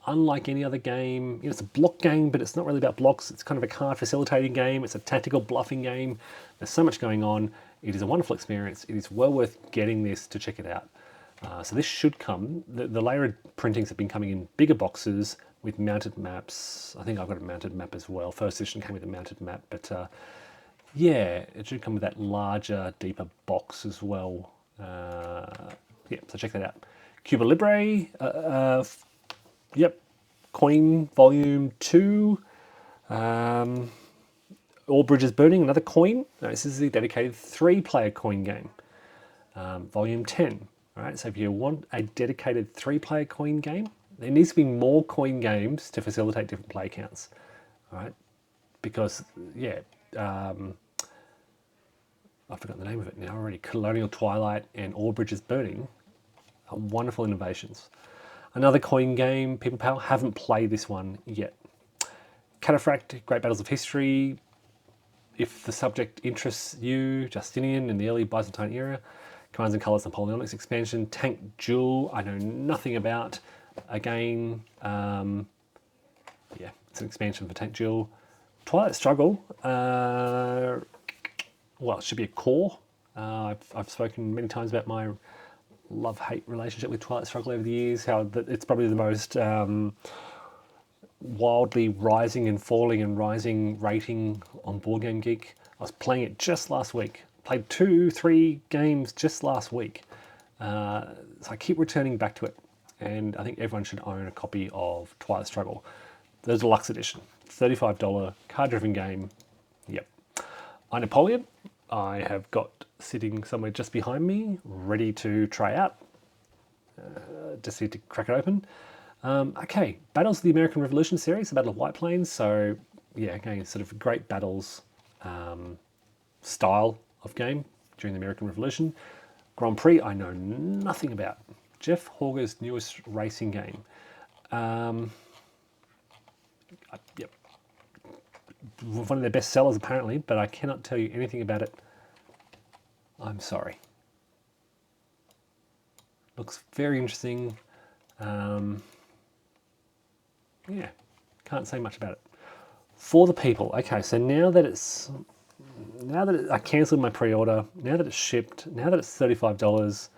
unlike any other game. It's a block game, but it's not really about blocks. It's kind of a card facilitating game. It's a tactical bluffing game. There's so much going on. It is a wonderful experience. It is well worth getting this to check it out. So this should come. The layered printings have been coming in bigger boxes with mounted maps. I think I've got a mounted map as well. First edition came with a mounted map, but yeah, it should come with that larger, deeper box as well. Yeah, so check that out. Cuba Libre, yep, Coin Volume 2, All Bridges Burning, another coin. No, this is the dedicated 3-player coin game, Volume 10. All right, so if you want a dedicated 3-player coin game, there needs to be more coin games to facilitate different play counts. All right, because yeah, I've forgotten the name of it now already. Colonial Twilight and All Bridges Burning are wonderful innovations. Another coin game, People Power, haven't played this one yet. Cataphract, Great Battles of History. If the subject interests you, Justinian in the early Byzantine era. Commands and Colors Napoleonics expansion. Tank Duel, I know nothing about. Again, yeah, it's an expansion for Tank Duel. Twilight Struggle, well, it should be a core. I've spoken many times about my love-hate relationship with Twilight Struggle over the years, how it's probably the most wildly rising and falling and rising rating on Board Game Geek. I was playing it just last week. Played 2-3 games just last week. So I keep returning back to it. And I think everyone should own a copy of Twilight Struggle. The deluxe edition. $35 card-driven game. Yep. Napoleon, I have got sitting somewhere just behind me, ready to try out. Just need to crack it open. Okay, Battles of the American Revolution series, the Battle of White Plains. So yeah, again, sort of great battles style of game during the American Revolution. Grand Prix, I know nothing about. Jeff Horger's newest racing game. Yep. One of their best sellers apparently, but I cannot tell you anything about it. I'm sorry. Looks very interesting. Yeah, can't say much about it. For the people, okay, so now that I cancelled my pre-order, now that it's shipped, now that it's $35,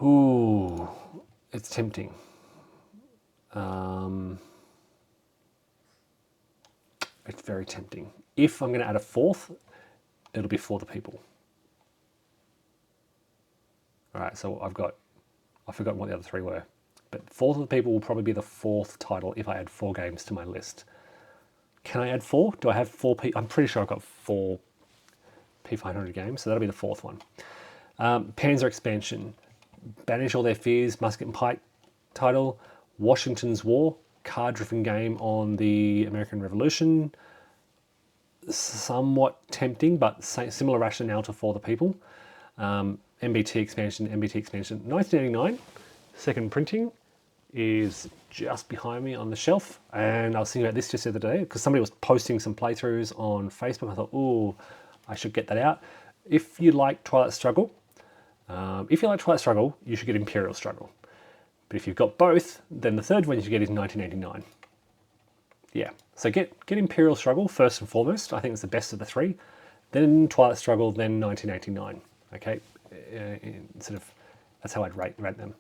ooh, it's tempting. It's very tempting. If I'm going to add a fourth, it'll be For the People. All right, so I've forgotten what the other three were. But For the People will probably be the fourth title if I add 4 games to my list. Can I add 4? Do I have 4 I'm pretty sure I've got 4 P500 games, so that'll be the fourth one. Panzer Expansion, Banish All Their Fears, Musket and Pike title, Washington's War, card-driven game on the American Revolution. Somewhat tempting, but similar rationale to For the People. MBT Expansion, 1989, second printing, is just behind me on the shelf. And I was thinking about this just the other day because somebody was posting some playthroughs on Facebook. I thought, oh, I should get that out. If you like Twilight Struggle, you should get Imperial Struggle. But if you've got both, then the third one you should get is 1989. Yeah, so get Imperial Struggle first and foremost. I think it's the best of the three. Then Twilight Struggle, then 1989. Okay, that's how I'd rate them.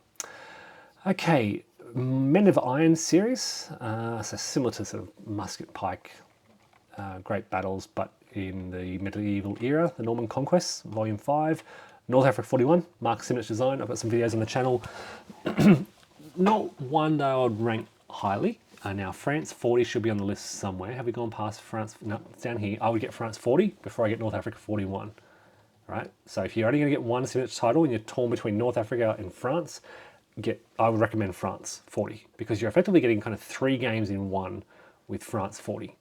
Okay, Men of Iron series, so similar to sort of Musket Pike, Great Battles, but in the medieval era, the Norman Conquest, Volume 5, North Africa 41, Mark Simnich design. I've got some videos on the channel. Not one that I would rank highly. Now, France 40 should be on the list somewhere. Have we gone past France? No, it's down here. I would get France 40 before I get North Africa 41. Right? So if you're only going to get one Simnich title and you're torn between North Africa and France, I would recommend France 40 because you're effectively getting kind of 3 games in one with France 40.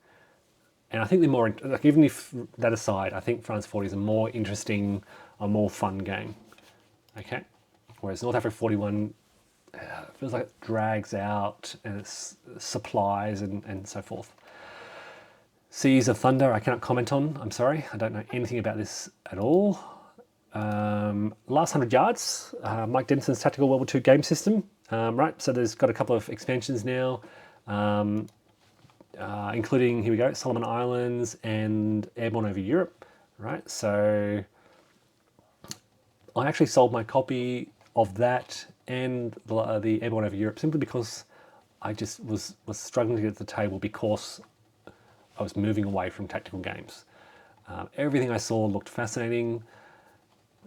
And I think they're more, like, even if that aside, I think France 40 is a more interesting, a more fun game. Okay? Whereas North Africa 41 feels like it drags out and it's supplies and so forth. Seas of Thunder, I cannot comment on. I'm sorry. I don't know anything about this at all. Last 100 Yards, Mike Dennison's Tactical World War II game system. Right, so there's got a couple of expansions now, including, here we go, Solomon Islands and Airborne over Europe. Right, so I actually sold my copy of that and the Airborne over Europe simply because I just was struggling to get to the table because I was moving away from tactical games. Everything I saw looked fascinating.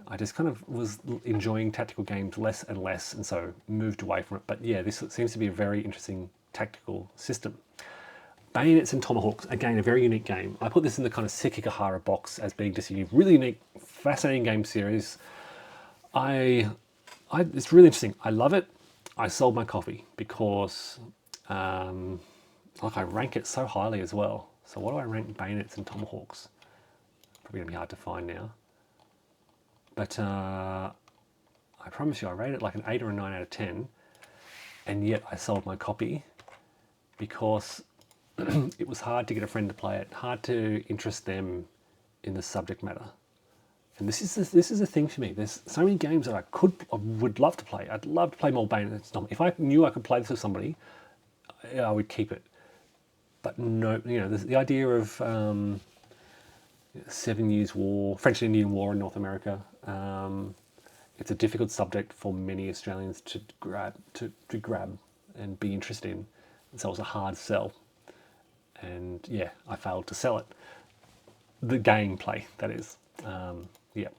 I just kind of was enjoying tactical games less and less, and so moved away from it. But yeah, this seems to be a very interesting tactical system. Bayonets and Tomahawks, again, a very unique game. I put this in the kind of Sekigahara box as being just a really unique, fascinating game series. It's really interesting. I love it. I sold my copy because I rank it so highly as well. So what do I rank Bayonets and Tomahawks? Probably gonna be hard to find now. But I promise you, I rate it like an 8 or a 9 out of 10, and yet I sold my copy because it was hard to get a friend to play it, hard to interest them in the subject matter. And this is a thing for me. There's so many games that I would love to play. I'd love to play more Bayonets. If I knew I could play this with somebody, I would keep it. But no, the idea of 7 Years' War, French and Indian War in North America. It's a difficult subject for many Australians to grab and be interested in. And so it was a hard sell. And yeah, I failed to sell it. The gameplay, that is. Yeah.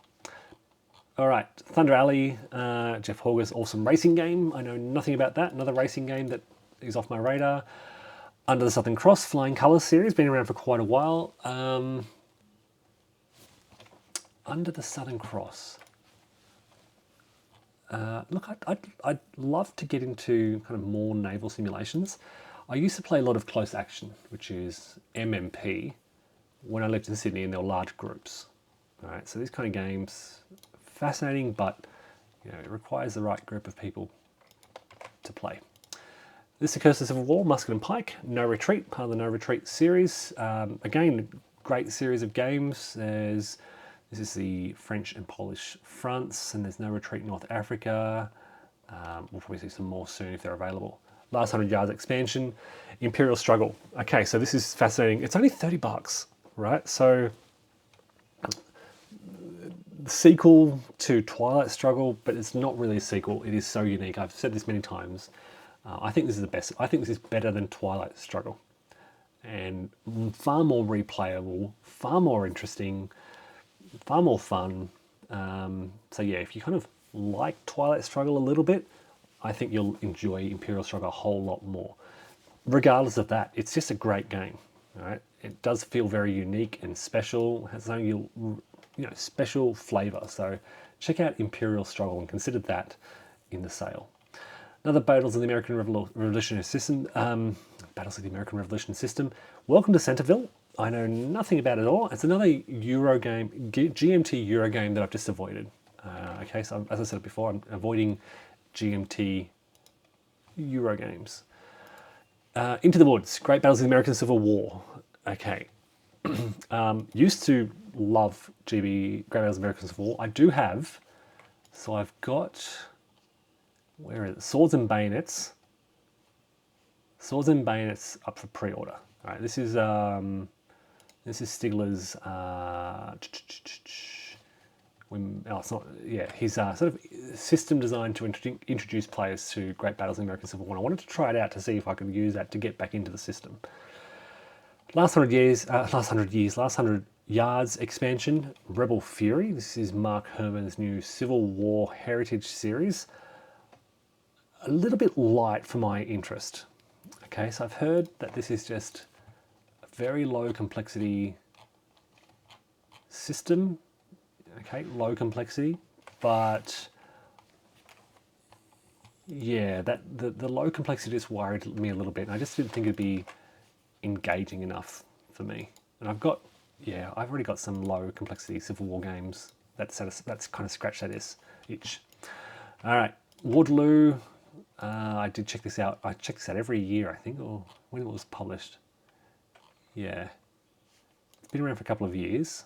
All right, Thunder Alley, Jeff Horger's awesome racing game. I know nothing about that. Another racing game that is off my radar. Under the Southern Cross, Flying Colours series, been around for quite a while. Under the Southern Cross. Look, I'd love to get into kind of more naval simulations. I used to play a lot of close action, which is MMP, when I lived in Sydney, and there were large groups. All right, so these kind of games, fascinating, but it requires the right group of people to play. This is the Curse of Civil War, Musket and Pike, No Retreat, part of the No Retreat series. Again, great series of games. This is the French and Polish fronts, and there's No Retreat North Africa. We'll probably see some more soon if they're available. Last 100 Yards expansion, Imperial Struggle. Okay, so this is fascinating. It's only $30, right? So the sequel to Twilight Struggle, but it's not really a sequel. It is so unique. I've said this many times. I think this is the best. I think this is better than Twilight Struggle, and far more replayable, far more interesting, far more fun. So yeah, if you kind of like Twilight Struggle a little bit, I think you'll enjoy Imperial Struggle a whole lot more. Regardless of that, it's just a great game. All right, it does feel very unique and special. It has its own special flavour. So check out Imperial Struggle and consider that in the sale. Another Battles of the American Revolutionary System. Battles of the American Revolution System. Welcome to Centerville. I know nothing about it at all. It's another Euro game, GMT Euro game that I've just avoided. Okay, so as I said before, I'm avoiding GMT Euro games. Into the Woods, Great Battles of the American Civil War. Okay. Used to love Great Battles of the American Civil War. I do have, so I've got, where is it? Swords and Bayonets. Swords and Bayonets up for pre-order. All right, this is Stigler's. It's not. Yeah, his sort of system designed to introduce players to Great Battles of the American Civil War. And I wanted to try it out to see if I could use that to get back into the system. Last 100 Yards expansion, Rebel Fury. This is Mark Herman's new Civil War Heritage series. A little bit light for my interest. Okay, so I've heard that this is just a very low complexity system. Okay, low complexity, but yeah, that the low complexity just worried me a little bit. And I just didn't think it'd be engaging enough for me. And I've already got some low complexity Civil War games that's kind of scratched that itch. All right, Waterloo. I did check this out. I check this out every year, I think, or when it was published. Yeah, it's been around for a couple of years,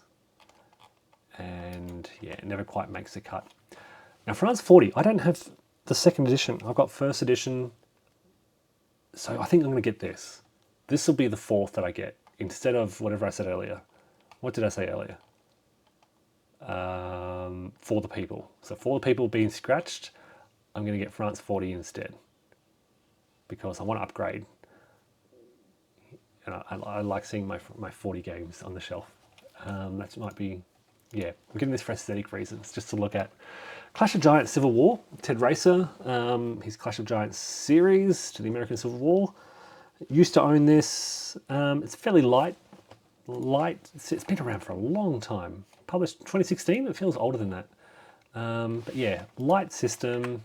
and yeah, it never quite makes the cut. Now, France 40. I don't have the second edition. I've got first edition, so I think I'm going to get this. This will be the fourth that I get instead of whatever I said earlier. What did I say earlier? For the People. So For the People being scratched, I'm going to get France 40 instead because I want to upgrade. And I like seeing my 40 games on the shelf. That might be, yeah, I'm getting this for aesthetic reasons, just to look at. Clash of Giants Civil War, Ted Racer, his Clash of Giants series to the American Civil War. Used to own this. It's fairly light. It's been around for a long time. Published 2016. It feels older than that. But yeah, light system.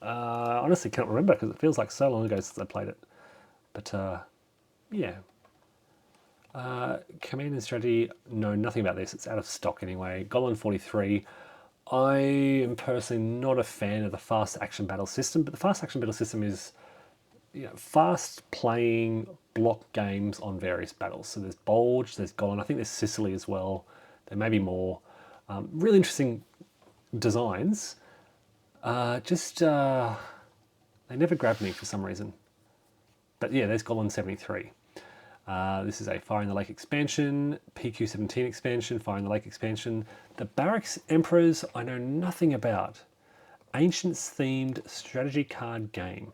I honestly can't remember because it feels like so long ago since I played it. But yeah. Command and Strategy, know nothing about this. It's out of stock anyway. Golan 43. I am personally not a fan of the fast action battle system, but the fast action battle system is fast playing block games on various battles. So there's Bulge, there's Golan, I think there's Sicily as well. There may be more. Really interesting designs. They never grabbed me for some reason. But yeah, there's Golan 73. This is a Fire in the Lake expansion, PQ-17 expansion, Fire in the Lake expansion. The Barracks Emperors, I know nothing about. Ancients themed strategy card game.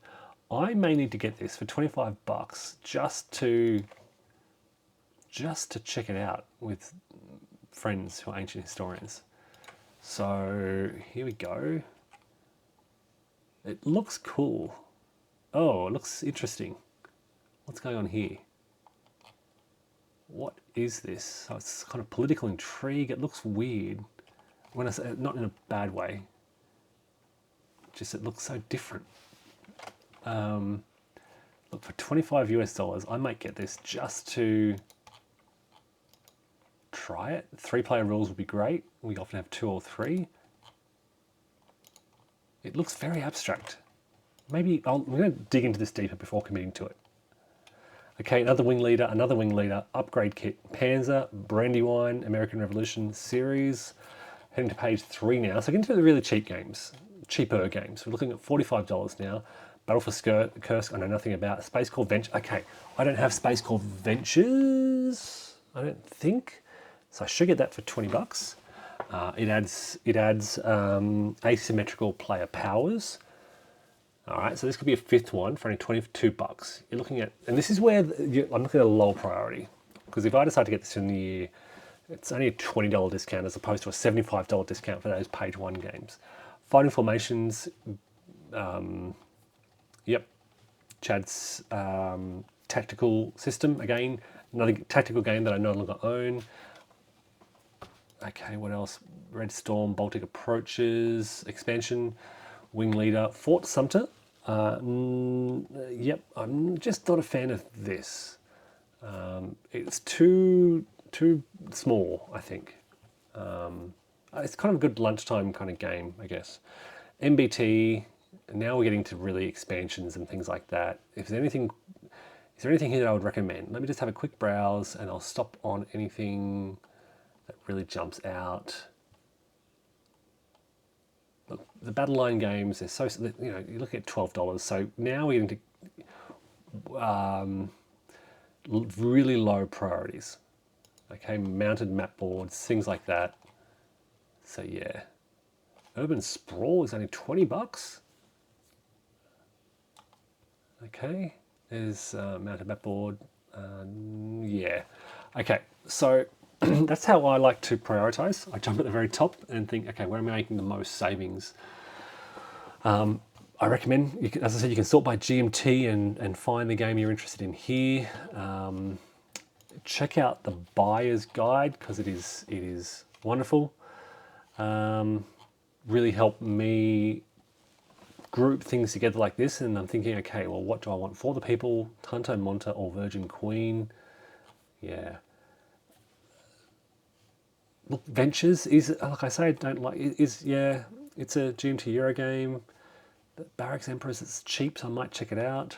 I may need to get this for $25 just to check it out with friends who are ancient historians. So here we go. It looks cool. Oh, it looks interesting. What's going on here? What is this? Oh, it's kind of political intrigue. It looks weird. When I say not in a bad way. Just it looks so different. Look, for $25 US, I might get this just to try it. 3-player rules would be great. We often have 2 or 3. It looks very abstract. Maybe we're going to dig into this deeper before committing to it. Okay, another wing leader, upgrade kit, Panzer, Brandywine, American Revolution series. Heading to page 3 now. So get into the really cheap games. cheaper games. We're looking at $45 now. Battle for Kursk, I know nothing about. Space Core Venture. Okay, I don't have Space Core Ventures, I don't think. So I should get that for $20. It adds asymmetrical player powers. All right, so this could be a fifth one for only $22. You're looking at, and this is where I'm looking at a low priority, because if I decide to get this in the year, it's only a $20 discount as opposed to a $75 discount for those page one games. Fighting Formations, yep. Chad's tactical system, again, another tactical game that I no longer own. Okay, what else? Red Storm, Baltic Approaches, expansion, Wing Leader, Fort Sumter. Yep, I'm just not a fan of this. It's too small, I think. It's kind of a good lunchtime kind of game, I guess. MBT, now we're getting to really expansions and things like that. Is there anything here that I would recommend? Let me just have a quick browse and I'll stop on anything that really jumps out. Look, the battle line games, they're so, you know, you look at $12. So now we're getting to really low priorities. Okay, mounted map boards, things like that. So yeah, Urban Sprawl is only $20. Okay, there's mounted map board. Yeah, okay, so that's how I like to prioritize. I jump at the very top and think, okay, where am I making the most savings? I recommend, as I said, you can sort by GMT and find the game you're interested in here. Check out the buyer's guide because it is wonderful. Really helped me group things together like this, and I'm thinking, okay, well, what do I want for the people? Tanto Monta or Virgin Queen? Yeah. Look, Ventures is, like I say, I don't like, yeah, it's a GMT Euro game. Barracks Emperors, it's cheap, so I might check it out.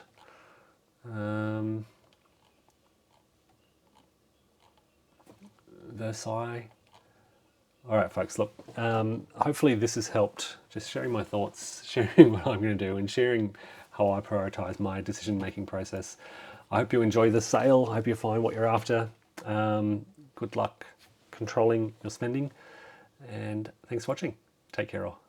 Versailles. All right, folks, look, hopefully this has helped, just sharing my thoughts, sharing what I'm going to do, and sharing how I prioritize my decision-making process. I hope you enjoy the sale. I hope you find what you're after. Good luck controlling your spending, and thanks for watching. Take care all.